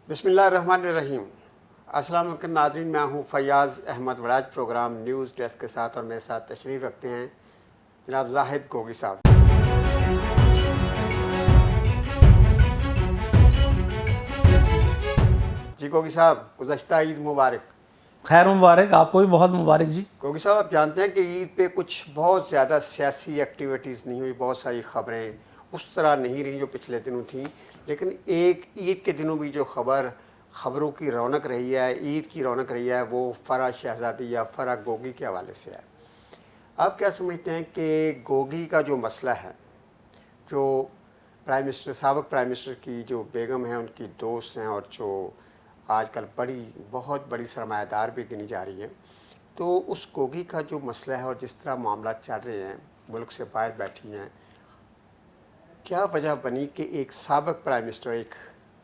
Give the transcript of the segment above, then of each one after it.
بسم اللہ الرحمن الرحیم۔ السلام علیکم ناظرین، میں ہوں Fayaz Ahmed Waraj, programme news desk کے ساتھ، اور میرے ساتھ تشریف رکھتے ہیں جناب زاہد گوگی صاحب۔ جی گوگی صاحب، گزشتہ عید مبارک۔ خیر مبارک، آپ کو بھی بہت مبارک جی۔ گوگی صاحب، آپ جانتے ہیں کہ عید پہ کچھ بہت زیادہ سیاسی ایکٹیویٹیز نہیں ہوئی، بہت ساری خبریں اس طرح نہیں رہیں جو پچھلے دنوں تھیں، لیکن ایک عید کے دنوں بھی جو خبروں کی رونق رہی ہے، عید کی رونق رہی ہے، وہ فرح شہزادی یا فرح گوگی کے حوالے سے ہے۔ آپ کیا سمجھتے ہیں کہ گوگی کا جو مسئلہ ہے، جو سابق پرائم منسٹر کی جو بیگم ہیں، ان کی دوست ہیں، اور جو آج کل بہت بڑی سرمایہ دار بھی گنی جا رہی ہیں، تو اس گوگی کا جو مسئلہ ہے اور جس طرح معاملات چل رہے ہیں، ملک سے باہر بیٹھی ہیں، کیا وجہ بنی کہ ایک سابق پرائم منسٹر، ایک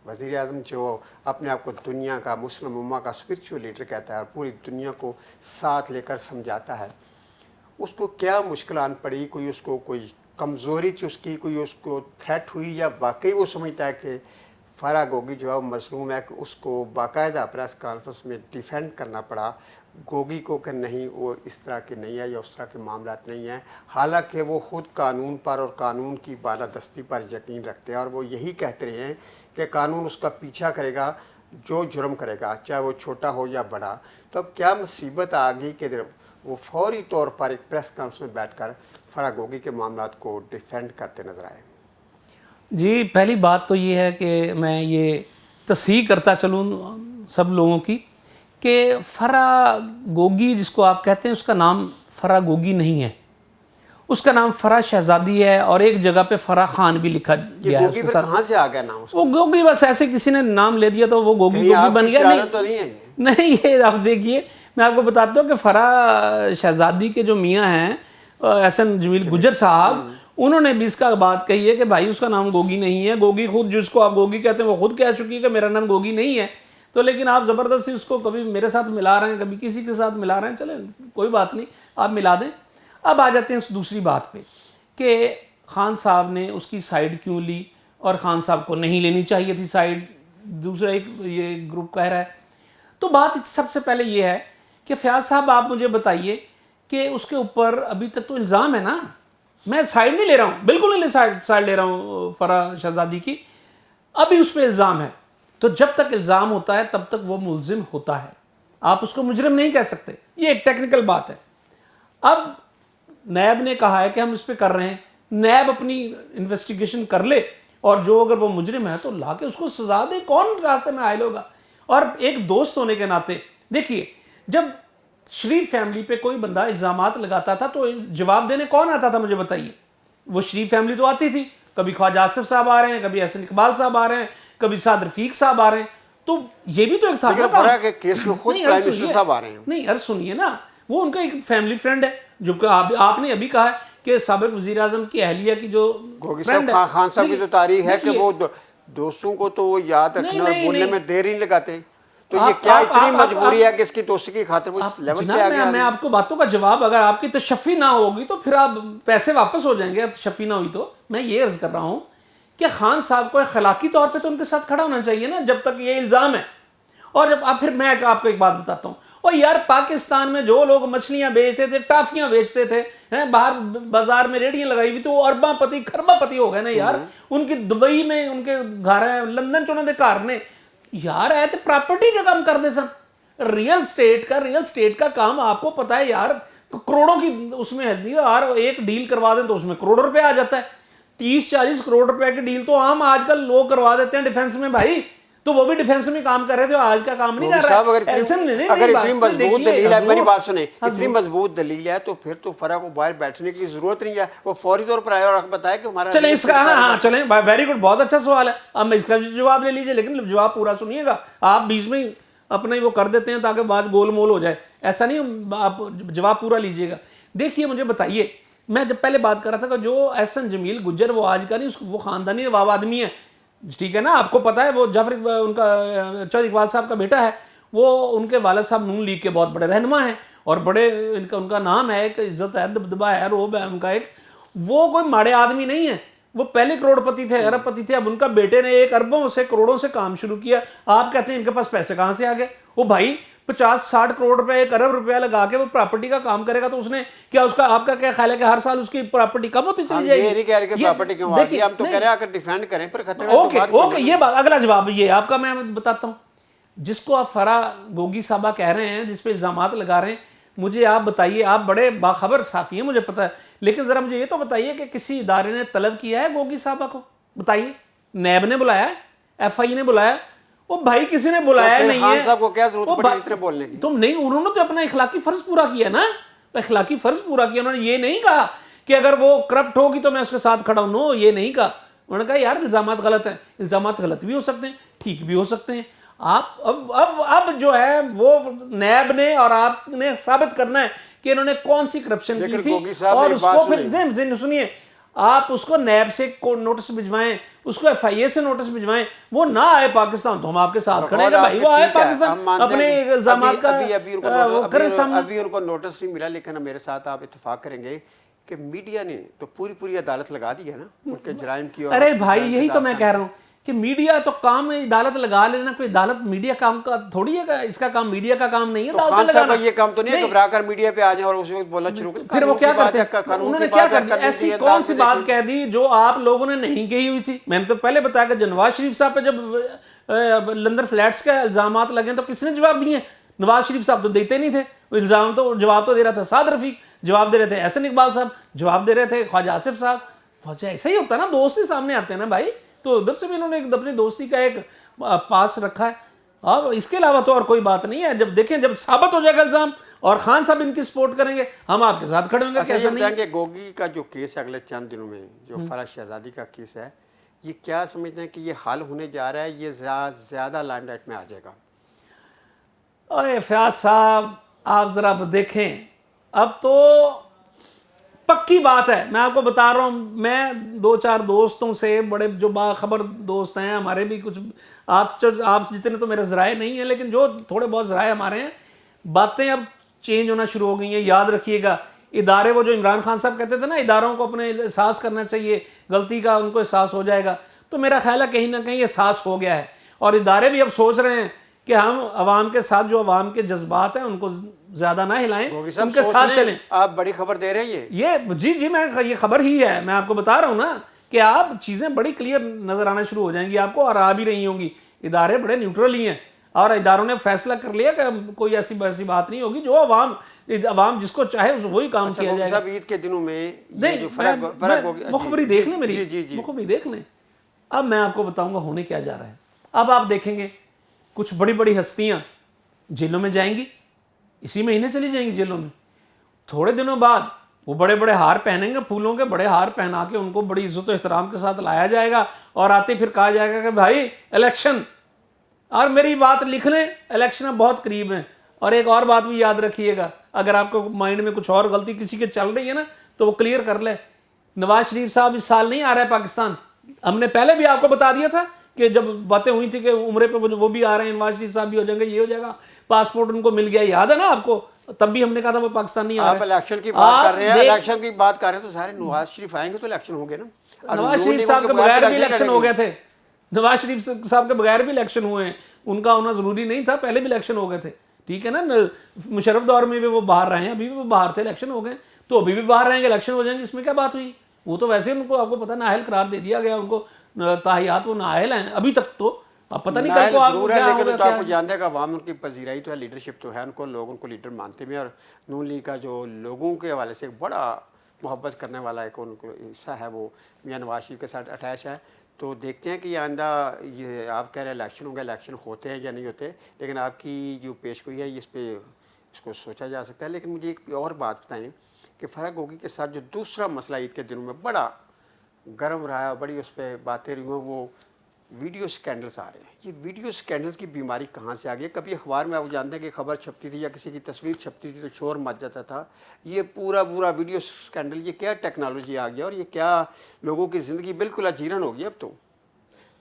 وزیر اعظم جو اپنے آپ کو دنیا کا، مسلم امہ کا اسپرچول لیڈر کہتا ہے اور پوری دنیا کو ساتھ لے کر سمجھاتا ہے، اس کو کیا مشکلات پڑی؟ کوئی کمزوری تھی اس کی، کوئی اس کو تھریٹ ہوئی، یا واقعی وہ سمجھتا ہے کہ فرح گوگی جو ہے وہ مظلوم ہے، کہ اس کو باقاعدہ پریس کانفرنس میں ڈیفینڈ کرنا پڑا گوگی کو کہ نہیں، وہ اس طرح کی نہیں ہے یا اس طرح کے معاملات نہیں ہیں، حالانکہ وہ خود قانون پر اور قانون کی بالادستی پر یقین رکھتے ہیں، اور وہ یہی کہتے رہے ہیں کہ قانون اس کا پیچھا کرے گا جو جرم کرے گا، چاہے وہ چھوٹا ہو یا بڑا۔ تو اب کیا مصیبت آ گئی کہ وہ فوری طور پر ایک پریس کانفرنس میں بیٹھ کر فرح گوگی کے معاملات کو ڈیفینڈ کرتے نظر آئے؟ جی، پہلی بات تو یہ ہے کہ میں یہ تصحیح کرتا چلوں سب لوگوں کی کہ فرح گوگی جس کو آپ کہتے ہیں، اس کا نام فرح گوگی نہیں ہے، اس کا نام فرح شہزادی ہے، اور ایک جگہ پہ فرح خان بھی لکھا گیا ہے۔ گوگی پھر کہاں سے آ گیا نام؟ وہ گوگی بس ایسے کسی نے نام لے دیا تو وہ گوگی بن گیا؟ نہیں، یہ آپ دیکھیے، میں آپ کو بتاتا ہوں کہ فرح شہزادی کے جو میاں ہیں احسن جمیل گجر صاحب، انہوں نے بھی اس کا بات کہی ہے کہ بھائی اس کا نام گوگی نہیں ہے۔ گوگی خود، جس کو آپ گوگی کہتے ہیں، وہ خود کہہ چکی ہے کہ میرا نام گوگی نہیں ہے، تو لیکن آپ زبردستی اس کو کبھی میرے ساتھ ملا رہے ہیں، کبھی کسی کے ساتھ ملا رہے ہیں، چلیں کوئی بات نہیں، آپ ملا دیں۔ اب آ جاتے ہیں اس دوسری بات پہ کہ خان صاحب نے اس کی سائیڈ کیوں لی، اور خان صاحب کو نہیں لینی چاہیے تھی سائیڈ، دوسرا ایک یہ گروپ کہہ رہا ہے۔ تو بات سب سے پہلے یہ ہے کہ فیاض صاحب آپ مجھے بتائیے کہ اس کے اوپر ابھی تک تو الزام ہے نا، میں سائیڈ نہیں لے رہا ہوں، بالکل نہیں سائیڈ لے رہا ہوں فرح شہزادی کی، ابھی اس پہ الزام ہے، تو جب تک الزام ہوتا ہے تب تک وہ ملزم ہوتا ہے، آپ اس کو مجرم نہیں کہہ سکتے، یہ ایک ٹیکنیکل بات ہے۔ اب نیب نے کہا ہے کہ ہم اس پہ کر رہے ہیں، نیب اپنی انویسٹیگیشن کر لے، اور جو اگر وہ مجرم ہے تو لا کے اس کو سزا دے، کون راستے میں عائل ہوگا؟ اور ایک دوست ہونے کے ناطے دیکھیے، جب شریف فیملی پہ کوئی بندہ الزامات لگاتا تھا تو جواب دینے کون آتا تھا؟ مجھے بتائیے۔ وہ شریف فیملی تو آتی تھی، کبھی خواجہ آصف صاحب آ رہے ہیں، کبھی احسن اقبال صاحب آ رہے ہیں، کبھی سعد رفیق صاحب آ رہے ہیں، تو یہ بھی تو ایک تھا۔ لیکن فرح کے کیس میں خود پرائم منسٹر صاحب آ رہے ہیں۔ نہیں، عرض سنیے نا، وہ ان کا ایک فیملی فرینڈ ہے، جو کہ آپ نے ابھی کہا ہے کہ سابق وزیر اعظم کی اہلیہ کی جو گوگی صاحب، خان صاحب کی جو تاریخ ہے کہ وہ دوستوں کو تو وہ یاد رکھنے اور بولنے میں دیر نہیں لگاتے، تو یہ کیا اتنی مجبوری ہے کہ اس کی دوستی کی خاطر وہ اس لیول پہ آ گیا؟ میں آپ کو باتوں کا جواب، اگر آپ کی تشفی نہ ہوگی تو پھر آپ پیسے واپس ہو جائیں گے، تشفی نہ ہوئی تو میں یہ عرض کر رہا ہوں کہ خان صاحب کو اخلاقی طور پہ تو ان کے ساتھ کھڑا ہونا چاہیے نا، جب تک یہ الزام ہے۔ اور جب پھر میں آپ کو ایک بات بتاتا ہوں، اور یار پاکستان میں جو لوگ مچھلیاں بیچتے تھے، ٹافیاں بیچتے تھے، باہر بازار میں ریڑیاں لگائی ہوئی، تو وہ ارباں پتی کھرباں پتی ہو گئے نا یار، ان کی دبئی میں ان کے گھر ہیں، لندن چ انہوں نے گھر نے یار ہے، تو پراپرٹی کا کام کر دے سن، ریل اسٹیٹ کا کام آپ کو پتا ہے یار، کروڑوں کی اس میں ہے، یار ایک ڈیل کروا دیں تو اس میں کروڑ روپے آ جاتا ہے، 30-40 کروڑ روپے کی ڈیل تو عام آج کل لوگ کروا دیتے ہیں ڈیفنس میں بھائی، تو وہ بھی ڈیفنس میں کام کر رہے تھے، آج کا کام نہیں کر رہا ہے۔ اگر اتنی مضبوط دلیل ہے، میری بات سنیں، اتنی مضبوط دلیل ہے تو پھر تو فرح کو باہر بیٹھنے کی ضرورت نہیں ہے، وہ فوری طور پر آیا اور بتایا کہ ہمارا چلیں اس کا، ہاں چلیں، ویری گڈ، بہت اچھا سوال ہے، اب میں اس کا جواب لے لیجئے، لیکن جواب پورا سنیے گا، آپ بیچ میں اپنا ہی وہ کر دیتے ہیں تاکہ بات گول مول ہو جائے، ایسا نہیں، آپ جواب پورا لیجئے گا۔ دیکھیے مجھے بتائیے، میں جب پہلے بات کر رہا تھا کہ جو احسن جمیل گجر، وہ آج کا نہیں، وہ خاندانی نواب آدمی ہے، ٹھیک ہے نا، آپ کو پتا ہے، وہ جعفر ان کا چودھری اقبال صاحب کا بیٹا ہے، وہ ان کے والد صاحب نون لیگ کے بہت بڑے رہنما ہیں، اور بڑے ان کا نام ہے، ایک عزت ہے، دبدبا ہے، روب ہے ان کا ایک، وہ کوئی ماڑے آدمی نہیں ہے، وہ پہلے کروڑپتی تھے, ارب پتی تھے, اب ان کا بیٹے نے 1 اربوں سے کروڑوں سے کام شروع کیا. آپ کہتے ہیں ان کے پاس پیسے کہاں سے آ گئے؟ وہ بھائی 50-60 کروڑ روپے 1 ارب روپیہ لگا کے وہ پراپرٹی کا کام کرے گا تو اس نے کیا, اس کا آپ کا کیا خیال ہے کہ ہر سال اس کی پراپرٹی کم ہوتی چلی جائے گی؟ یہ نہیں کہہ رہے کہ پراپرٹی کیوں آ گئی, ہم تو کہہ رہے ہیں اگر ڈیفینڈ کریں پر خطرے میں. اوکے, یہ بات اگلا جواب یہ آپ کا میں بتاتا ہوں. جس کو آپ فرح گوگی صاحبہ کہہ رہے ہیں, جس پہ الزامات لگا رہے ہیں, مجھے آپ بتائیے, آپ بڑے باخبر صحافی ہیں مجھے پتہ ہے, لیکن ذرا مجھے یہ تو بتائیے کہ کسی ادارے نے طلب کیا ہے گوگی صاحبہ کو؟ بتائیے. نیب نے بلایا ہے, ایف آئی نے بلایا, وہ بھائی کسی نے بلایا نہیں ہے. خان صاحب کو کیا ضرورت پڑی اتنے بولنے کی؟ تم نہیں, انہوں نے تو اپنا اخلاقی فرض پورا کیا نا, اخلاقی فرض پورا کیا. انہوں نے یہ نہیں کہا کہ اگر وہ کرپٹ ہوگی تو میں اس کے ساتھ کھڑا ہوں, نو, یہ نہیں کہا. انہوں نے کہا یار الزامات غلط ہیں, الزامات غلط بھی ہو سکتے ہیں, ٹھیک بھی ہو سکتے ہیں. آپ اب جو ہے وہ نیب نے اور آپ نے ثابت کرنا ہے کہ انہوں نے کون سی کرپشن کی تھی, اور اس کو پھر سنیے, آپ اس کو نیب سے نوٹس بھجوائیں, اس کو ایف آئی اے سے نوٹس بھجوائیں, وہ نہ آئے پاکستان تو ہم آپ کے ساتھ کھڑے ہیں. بھائی وہ آئے پاکستان اپنے الزامات کا کریں سامنا. ابھی ان کو نوٹس نہیں ملا, لیکن میرے ساتھ آپ اتفاق کریں گے کہ میڈیا نے تو پوری عدالت لگا دی ہے نا ان کے جرائم کی. ارے بھائی یہی تو میں کہہ رہا ہوں کہ میڈیا تو کام ہے عدالت لگا لینا, کوئی عدالت میڈیا کام کا تھوڑی ہے, اس کا کام میڈیا کا کام نہیں ہے. خان صاحب یہ کام تو نہیں ہے گھبرا کر میڈیا پہ آ جائیں اور اسی وقت بولنا شروع کریں. پھر وہ کیا کرتے ہیں, انہوں نے کیا کر دیا, ایسی کون سی بات کہہ دی جو آپ لوگوں نے نہیں کہی ہوئی تھی. میں نے تو پہلے بتایا کہ نواز شریف صاحب پہ جب لندن فلیٹس کے الزامات لگے تو کس نے جواب دیے؟ نواز شریف صاحب تو دیتے نہیں تھے الزام, تو جواب تو دے رہا تھا سعد رفیق, جواب دے رہے تھے احسن اقبال صاحب, جواب دے رہے تھے خواجہ آصف صاحب. خواجہ ایسا ہی ہوتا ہے نا, دوست ہی سامنے آتے ہیں نا بھائی, تو ادھر سے بھی انہوں نے اپنی دوستی کا ایک پاس رکھا ہے. اب اس کے علاوہ تو اور کوئی بات نہیں ہے. جب دیکھیں جب ثابت ہو جائے گا الزام اور خان صاحب ان کی سپورٹ کریں گے, ہم آپ کے ساتھ کھڑے ہوں گے. کیسا نہیں کہ گوگی کا جو کیس ہے اگلے چند دنوں میں, جو فرح شہزادی کا کیس ہے, یہ کیا سمجھتے ہیں کہ یہ حل ہونے جا رہا ہے, یہ زیادہ لائم لائٹ میں آ جائے گا؟ اوے فیاض صاحب آپ ذرا دیکھیں, اب تو پکی بات ہے, میں آپ کو بتا رہا ہوں, میں 2-4 دوستوں سے, بڑے جو باخبر دوست ہیں ہمارے بھی, کچھ آپ جتنے تو میرے ذرائع نہیں ہیں, لیکن جو تھوڑے بہت ذرائع ہمارے ہیں, باتیں اب چینج ہونا شروع ہو گئی ہیں. یاد رکھیے گا ادارے, وہ جو عمران خان صاحب کہتے تھے نا اداروں کو اپنے احساس کرنا چاہیے, غلطی کا ان کو احساس ہو جائے گا, تو میرا خیال ہے کہیں نہ کہیں احساس ہو گیا ہے. اور ادارے بھی اب سوچ رہے ہیں کہ ہم عوام کے ساتھ, جو عوام کے جذبات ہیں ان کو زیادہ نہ ہلائیں, ان کے ساتھ چلیں. آپ بڑی خبر دے رہے ہیں یہ جی میں یہ خبر ہی ہے, میں آپ کو بتا رہا ہوں نا کہ آپ چیزیں بڑی کلیئر نظر آنا شروع ہو جائیں گی آپ کو, اور آ بھی رہی ہوں گی. ادارے بڑے نیوٹرل ہی ہیں, اور اداروں نے فیصلہ کر لیا کہ کوئی ایسی بات نہیں ہوگی, جو عوام جس کو چاہے وہی کام کیا جائے گا. عید کے دنوں میں مخبری دیکھ لیں, میری مخبری دیکھ لیں. اب میں آپ کو بتاؤں گا ہونے کیا جا رہا ہے. اب آپ دیکھیں گے کچھ بڑی بڑی ہستیاں جیلوں میں جائیں گی, اسی مہینے چلی جائیں گی جیلوں میں. تھوڑے دنوں بعد وہ بڑے بڑے ہار پہنیں گے, پھولوں کے بڑے ہار پہنا کے ان کو بڑی عزت و احترام کے ساتھ لایا جائے گا, اور آتے پھر کہا جائے گا کہ بھائی الیکشن. اور میری بات لکھ لیں, الیکشن بہت قریب ہیں. اور ایک اور بات بھی یاد رکھیے گا, اگر آپ کو مائنڈ میں کچھ اور غلطی کسی کے چل رہی ہے نا تو وہ کلیئر کر لے. نواز شریف صاحب اس سال نہیں آ رہا ہے پاکستان. ہم نے پہلے بھی آپ کو بتا دیا تھا کہ جب باتیں ہوئی تھی کہ عمرے پہ وہ بھی آ رہے ہیں, نواز شریف صاحب بھی ہو جائیں گے, یہ ہو جائے گا, پاسپورٹ ان کو مل گیا, یاد ہے نا آپ کو, تب بھی ہم نے کہا تھا وہ پاکستان نہیں آ رہے. آپ الیکشن کی بات کر رہے ہیں, الیکشن کی بات کر رہے ہیں تو سارے نواز شریف آئیں گے تو الیکشن ہوں گے نا. نواز شریف صاحب کے بغیر بھی الیکشن ہو گئے تھے, نواز شریف صاحب کے بغیر بھی الیکشن ہوئے ہیں, ان کا ہونا ضروری نہیں تھا, پہلے بھی الیکشن ہو گئے تھے. ٹھیک ہے نا, مشرف دور میں بھی وہ باہر رہے ہیں, ابھی بھی وہ باہر تھے, الیکشن ہو گئے, تو ابھی بھی باہر رہیں گے, الیکشن ہو جائیں گے, اس میں کیا بات ہوئی. وہ تو ویسے ان کو آپ کو پتہ نااہل قرار دے دیا گیا, ان کو تاحیات وہ نااہل ہیں ابھی تک, تو اب پتہ نہیں کل کو آپ کو کیا ہوگا. لیکن تو آپ کو جانتے ہیں کہ عوام ان کی پذیرائی تو ہے, لیڈرشپ تو ہے, ان کو لوگ ان کو لیڈر مانتے ہیں, اور نون لیگ کا جو لوگوں کے حوالے سے ایک بڑا محبت کرنے والا ایک ان کو حصہ ہے, وہ میاں نواز شریف کے ساتھ اٹیچ ہے. تو دیکھتے ہیں کہ یہ آئندہ, یہ آپ کہہ رہے ہیں الیکشن ہوں گے, الیکشن ہوتے ہیں یا نہیں ہوتے, لیکن آپ کی جو پیش گوئی ہے اس پہ اس کو سوچا جا سکتا ہے. لیکن مجھے ایک اور بات بتائیں کہ فرح گوگی کے ساتھ جو دوسرا مسئلہ عید کے دنوں میں بڑا گرم رہا ہے, بڑی اس پہ باتیں رہی ہوں, وہ ویڈیو سکینڈلز آ رہے ہیں. یہ ویڈیو سکینڈلز کی بیماری کہاں سے آ گئی؟ کبھی اخبار میں آپ جانتے ہیں کہ خبر چھپتی تھی یا کسی کی تصویر چھپتی تھی تو شور مچ جاتا تھا. یہ پورا ویڈیو سکینڈل, یہ کیا ٹیکنالوجی آ گیا, اور یہ کیا لوگوں کی زندگی بالکل اجیرن ہو گئی اب تو.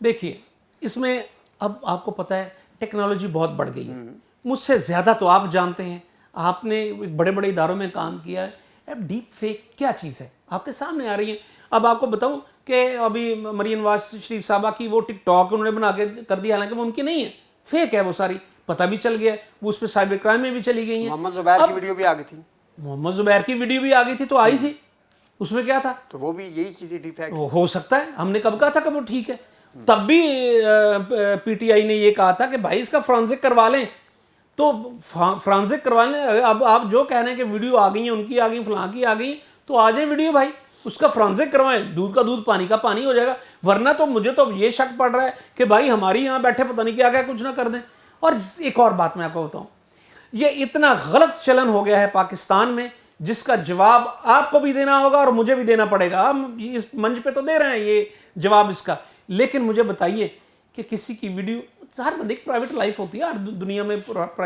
دیکھیے اس میں اب آپ کو پتہ ہے ٹیکنالوجی بہت بڑھ گئی ہے, مجھ سے زیادہ تو آپ جانتے ہیں, آپ نے بڑے بڑے اداروں میں کام کیا ہے. اب ڈیپ فیک کیا چیز ہے آپ کے سامنے آ رہی ہے. اب آپ کو بتاؤں کہ کہ ابھی مریم نواز شریف صاحبہ کی وہ ٹک ٹاک انہوں نے بنا کے کر دیا، حالانکہ وہ ان کی نہیں ہے، فیک ہے وہ ساری، پتہ بھی چل گیا ہے، وہ اس پہ سائبر کرائم میں بھی چلی گئی ہیں. محمد زبیر کی ویڈیو بھی آ گئی تھی. محمد زبیر کی ویڈیو بھی آ گئی تھی تو آئی تھی، اس میں کیا تھا؟ تو وہ بھی یہی چیزیں ڈی فیکٹ ہو سکتا ہے، ہم نے کب کہا تھا کہ وہ ٹھیک ہے؟ تب بھی پی ٹی آئی نے یہ کہا تھا کہ بھائی اس کا فرانزک کروا لیں. تو فرانزک کروانے، اب آپ جو کہہ رہے ہیں کہ ویڈیو آ گئی ہیں، ان کی آ گئی، فلاں کی آ گئی، تو آ جائیں ویڈیو بھائی، اس کا فرانزک کروائیں، دودھ کا دودھ پانی کا پانی ہو جائے گا. ورنہ تو مجھے تو یہ شک پڑ رہا ہے کہ بھائی ہماری یہاں بیٹھے پتہ نہیں کیا کیا کچھ نہ کر دیں. اور ایک اور بات میں آپ کو بتاؤں، یہ اتنا غلط چلن ہو گیا ہے پاکستان میں، جس کا جواب آپ کو بھی دینا ہوگا اور مجھے بھی دینا پڑے گا. ہم اس منچ پہ تو دے رہے ہیں یہ جواب اس کا، لیکن مجھے بتائیے کہ کسی کی ویڈیو، ہر بندے کی پرائیویٹ لائف ہوتی ہے ہر دنیا میں،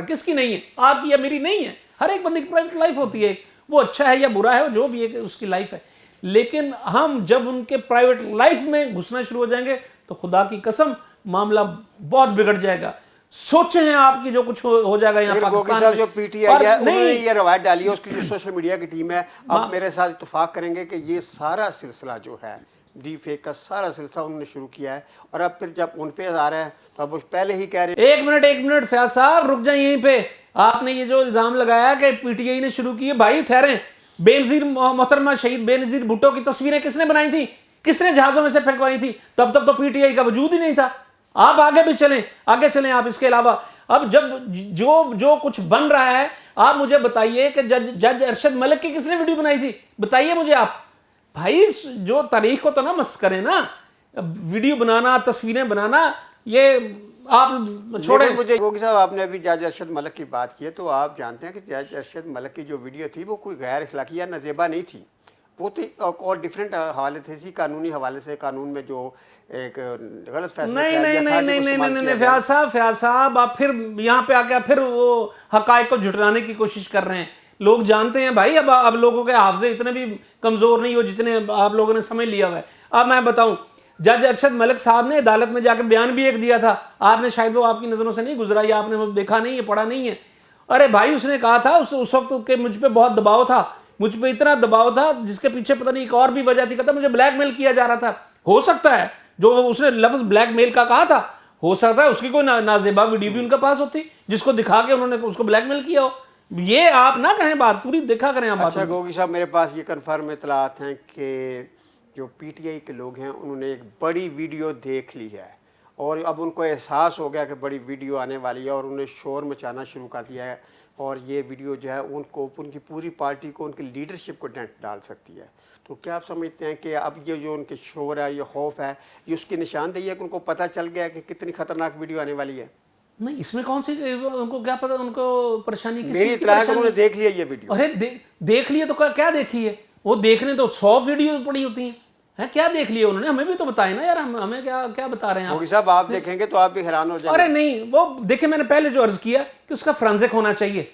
کس کی نہیں ہے؟ آپ کی یا میری نہیں ہے، ہر ایک بندے کی پرائیویٹ لائف ہوتی ہے، وہ اچھا ہے یا برا ہے، جو بھی ہے اس کی لائف ہے. لیکن ہم جب ان کے پرائیویٹ لائف میں گھسنا شروع ہو جائیں گے تو خدا کی قسم معاملہ بہت بگڑ جائے گا. سوچیں ہیں آپ کی جو کچھ ہو جائے گا یہاں پاکستان میں. جو پی ٹی آئی ہے انہوں نے یہ روایت ڈالی ہے، اس کی جو سوشل میڈیا کی ٹیم ہے، آپ میرے ساتھ اتفاق کریں گے کہ یہ سارا سلسلہ جو ہے ڈی فیک کا سارا سلسلہ انہوں نے شروع کیا ہے. اور اب پھر جب ان پہ آ رہا ہے تو اب وہ پہلے ہی کہہ رہے ہیں. ایک منٹ فیاض صاحب رک جائیں یہیں پہ. آپ نے یہ جو الزام لگایا کہ پی ٹی آئی نے شروع کی ہے، بھائی ٹھہریں. بے نظیر محترمہ شہید بے نظیر بھٹو کی تصویریں کس نے بنائی تھی؟ کس نے جہازوں میں سے پھینکوائی تھی؟ تب تک تو پی ٹی آئی کا وجود ہی نہیں تھا. آپ آگے بھی چلیں، آگے چلیں آپ. اس کے علاوہ اب جب جو کچھ بن رہا ہے، آپ مجھے بتائیے کہ جج ارشد ملک کی کس نے ویڈیو بنائی تھی؟ بتائیے مجھے آپ. بھائی جو تاریخ کو تو نہ مس کریں نا، ویڈیو بنانا، تصویریں بنانا، یہ آپ چھوڑیں. مجھے گوگی صاحب آپ نے ابھی جج ارشد ملک کی بات کی ہے، تو آپ جانتے ہیں کہ جج ارشد ملک کی جو ویڈیو تھی وہ کوئی غیر اخلاقی یا نازیبا نہیں تھی، وہ تو اور ڈیفرنٹ حوالے تھے، قانونی حوالے سے، قانون میں جو ایک غلط فیصلہ نہیں فیاض صاحب آپ پھر یہاں پہ آ کے پھر وہ حقائق کو جھٹلانے کی کوشش کر رہے ہیں. لوگ جانتے ہیں بھائی، اب لوگوں کے حافظے اتنے بھی کمزور نہیں ہو جتنے آپ لوگوں نے سمجھ لیا ہوا ہے. اب میں بتاؤں، جج ارشد ملک صاحب نے عدالت میں جا کے بیان بھی ایک دیا تھا، آپ نے شاید وہ آپ کی نظروں سے نہیں گزرا یا آپ نے دیکھا نہیں ہے، پڑھا نہیں ہے. ارے بھائی اس نے کہا تھا اس وقت کہ مجھ پہ بہت دباؤ تھا، مجھ پہ اتنا دباؤ تھا جس کے پیچھے پتہ نہیں ایک اور بھی وجہ تھی، کہتا مجھے بلیک میل کیا جا رہا تھا. ہو سکتا ہے جو اس نے لفظ بلیک میل کا کہا تھا، ہو سکتا ہے اس کی کوئی نازیبا ویڈیو بھی ان کے پاس ہوتی جس کو دکھا کے انہوں نے اس کو بلیک میل کیا ہو. یہ آپ نہ کہیں، بات پوری دیکھا کریں آپ. اچھا گوگی صاحب، میرے پاس یہ کنفرم اطلاعات ہیں کہ جو پی ٹی آئی کے لوگ ہیں انہوں نے ایک بڑی ویڈیو دیکھ لی ہے اور اب ان کو احساس ہو گیا کہ بڑی ویڈیو آنے والی ہے اور انہوں نے شور مچانا شروع کر دیا ہے. اور یہ ویڈیو جو ہے ان کی پوری پارٹی کو، ان کی لیڈرشپ کو ڈنٹ ڈال سکتی ہے. تو کیا آپ سمجھتے ہیں کہ اب یہ جو ان کے شور ہے، یہ خوف ہے، یہ اس کی نشاندہی ہے کہ ان کو پتہ چل گیا کہ کتنی خطرناک ویڈیو آنے والی ہے؟ نہیں، اس میں کون سی، ان کو کیا پتا، ان کو پریشانی کس چیز کی؟ میری اطلاع ہے کہ انہوں نے دیکھ لیا یہ ویڈیو. ارے دیکھ لیے تو کیا دیکھی ہے؟ وہ دیکھنے تو 100 ویڈیو پڑی ہوتی ہیں. کیا دیکھ لیا انہوں نے؟ ہمیں بھی تو بتائیں نا یار، ہمیں کیا بتا رہے ہیں گوگی صاحب؟ آپ دیکھیں گے تو آپ بھی حیران ہو جائیں گے. ارے نہیں، وہ دیکھیں، میں نے پہلے جو عرض کیا کہ اس کا فرانزک ہونا چاہیے.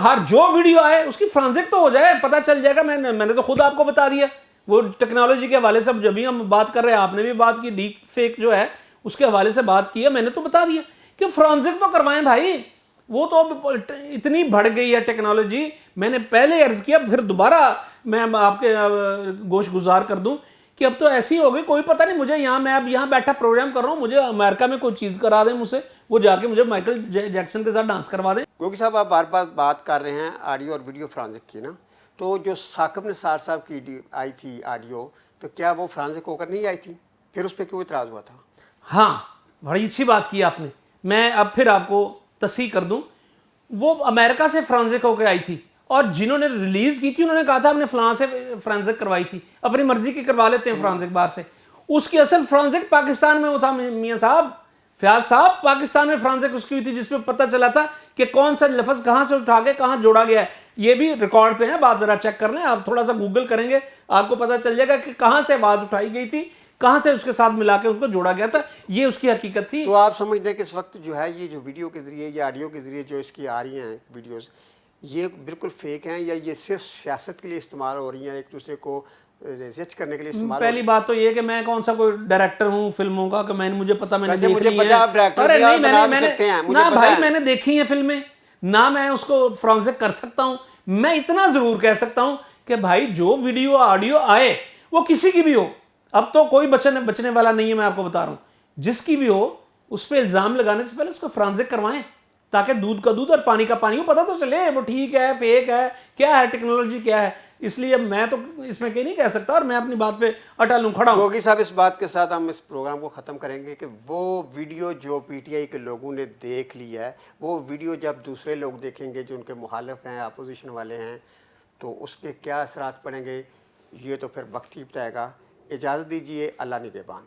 ہر جو ویڈیو آئے اس کی فرانزک تو ہو جائے، پتہ چل جائے گا. میں نے تو خود آپ کو بتا دیا. وہ ٹیکنالوجی کے حوالے سے جب بھی ہم بات کر رہے ہیں، آپ نے بھی بات کی، ڈیپ فیک جو ہے اس کے حوالے سے بات کی ہے، میں نے تو بتا دیا کہ فرانزک تو کروائیں بھائی. وہ تو اتنی بڑھ گئی ہے ٹیکنالوجی. میں نے پہلے عرض کیا، پھر دوبارہ میں آپ کے گوش گزار کر دوں کہ اب تو ایسی ہو گئی، کوئی پتہ نہیں مجھے. میں اب یہاں بیٹھا پروگرام کر رہا ہوں، مجھے امریکہ میں کوئی چیز کرا دیں مجھ سے، وہ جا کے مجھے مائیکل جیکسن کے ساتھ ڈانس کروا دیں. گوگی صاحب، آپ بار بار بات کر رہے ہیں آڈیو اور ویڈیو فرانزک کی نا، تو جو ثاقب نثار صاحب کی آئی تھی آڈیو، تو کیا وہ فرانزک ہو کر نہیں آئی تھی؟ پھر اس پہ کیوں اعتراض ہوا تھا؟ ہاں، بڑی اچھی بات کی آپ نے. میں اب پھر آپ کو تصحیح کر دوں، وہ امریکہ سے فرانزک ہو کے آئی تھی، اور جنہوں نے ریلیز کی تھی انہوں نے کہا تھا ہم نے فلاں سے فرانزک کروائی تھی، اپنی مرضی کی کروا لیتے ہیں فرانزک باہر سے. اس کی اصل فرانزک پاکستان میں تھا میاں صاحب، فیاض صاحب. پاکستان میں فرانزک اس کی ہوئی تھی جس پہ پتہ چلا تھا کہ کون سا لفظ کہاں سے اٹھا کے کہاں جوڑا گیا ہے. یہ بھی ریکارڈ پہ ہے، بات ذرا چیک کر لیں آپ، تھوڑا سا گوگل کریں گے آپ کو پتہ چل جائے گا کہ کہاں سے بات اٹھائی گئی تھی، کہاں سے اس کے ساتھ ملا کے اس کو جوڑا گیا تھا. یہ اس کی حقیقت تھی. تو آپ سمجھتے ہیں کہ اس وقت جو ہے یہ جو ویڈیو کے ذریعے یا آڈیو کے ذریعے جو اس کی آ رہی ہیں ویڈیوز، یہ بالکل فیک ہیں یا یہ صرف سیاست کے لیے استعمال ہو رہی ہیں، ایک دوسرے کو ریسرچ کرنے کے لیے استعمال؟ پہلی بات تو یہ کہ میں کون سا کوئی ڈائریکٹر ہوں فلموں کا کہ مجھے پتا میں نے دیکھ لی ہے. مجھے پتا آپ ڈائریکٹر بھی اور بنا بھی سکتے ہیں. نہ بھائی میں نے دیکھی ہیں فلمیں، نہ میں اس کو فرانزک کر سکتا ہوں. میں اتنا ضرور کہہ سکتا ہوں کہ بھائی جو ویڈیو آڈیو آئے وہ کسی کی بھی ہو، اب تو کوئی بچنے والا نہیں ہے. میں آپ کو بتا رہا ہوں, جس کی بھی ہو اس پہ الزام لگانے سے پہلے اس کو فرانزک کروائیں, تاکہ دودھ کا دودھ اور پانی کا پانی ہو, پتہ تو چلے وہ ٹھیک ہے فیک ہے کیا ہے, ٹیکنالوجی کیا ہے. اس لیے میں تو اس میں نہیں کہہ سکتا, اور میں اپنی بات پہ اٹل ہوں, کھڑا ہوں. گوگی صاحب اس بات کے ساتھ ہم اس پروگرام کو ختم کریں گے کہ وہ ویڈیو جو پی ٹی آئی کے لوگوں نے دیکھ لی ہے, وہ ویڈیو جب دوسرے لوگ دیکھیں گے جو ان کے مخالف ہیں, اپوزیشن والے ہیں, تو اس کے کیا اثرات پڑیں گے یہ تو پھر وقت ہی بتائے گا. اجازت دیجیے, اللہ نگہبان.